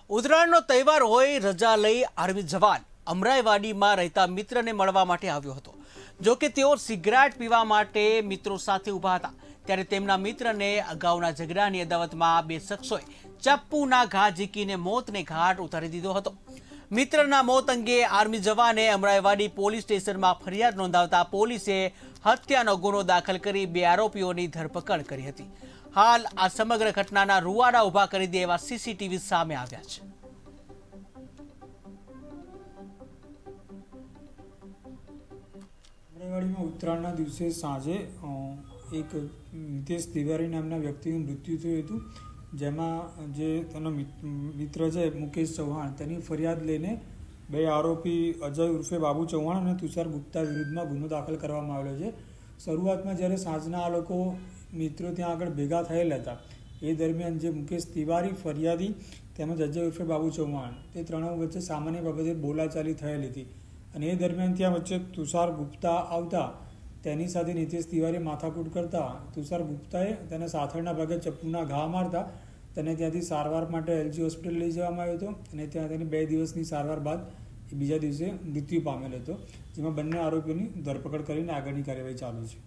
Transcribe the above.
ઉત્તરાયણનો તહેવાર હોય, રજા લઈ આર્મી જવાન અમરાઈવાડીમાં રહેતા મિત્રને મળવા માટે આવ્યો હતો। જો કે તેઓ સિગરેટ પીવા માટે મિત્રો સાથે ઊભા હતા, ત્યારે તેમના મિત્રને અગાઉના ઝઘડાની અદાવતમાં બે શખ્સોએ ચપ્પુના ઘા ઝીકીને મોતને ઘાટ ઉતારી દીધો હતો। મિત્રના મોત અંગે આર્મી જવાને અમરાઈવાડી પોલીસ સ્ટેશનમાં ફરિયાદ નોંધાવતા પોલીસે હત્યાનો ગુનો દાખલ કરી બે આરોપીઓની ધરપકડ કરી હતી। હાલ આ સમગ્ર ઘટનાના રૂવાડા ઉભા કરી દે એવા સીસીટીવી સામે આવ્યા છે। અમરાઈવાડીમાં ઉત્તરાયણના દિવસે સાંજે એક નિતેશ તિવારી નામના વ્યક્તિનું મૃત્યુ થયું હતું, જેમાં જે તેનો મિત્ર છે મુકેશ ચૌહાણ, તેની ફરિયાદ લઈને બે આરોપી અજય ઉર્ફે બાબુ ચૌહાણ અને તુષાર ગુપ્તા વિરુદ્ધમાં ગુનો દાખલ કરવામાં આવેલો છે। શરૂઆતમાં જ્યારે સાંજના આ લોકો મિત્રો ત્યાં આગળ ભેગા થયેલા હતા, એ દરમિયાન જે મુકેશ તિવારી ફરિયાદી તેમજ અજય ઉર્ફે બાબુ ચૌહાણ, તે ત્રણેય વચ્ચે સામાન્ય બાબતે બોલાચાલી થયેલી હતી અને એ દરમિયાન ત્યાં વચ્ચે તુષાર ગુપ્તા આવતા તેની સાથે નિતેશ તિવારીએ માથાકૂટ કરતા તુષાર ગુપ્તાએ તેને સાથળના ભાગે ચપ્પુના ઘા મારતા તેને ત્યાંથી સારવાર માટે એલજી હોસ્પિટલ લઈ જવામાં આવ્યો હતો અને ત્યાં તેની 2 દિવસની સારવાર બાદ એ બીજા દિવસે મૃત્યુ પામેલો હતો, જેમાં બંને આરોપીઓની ધરપકડ કરીને આગળની કાર્યવાહી ચાલુ છે।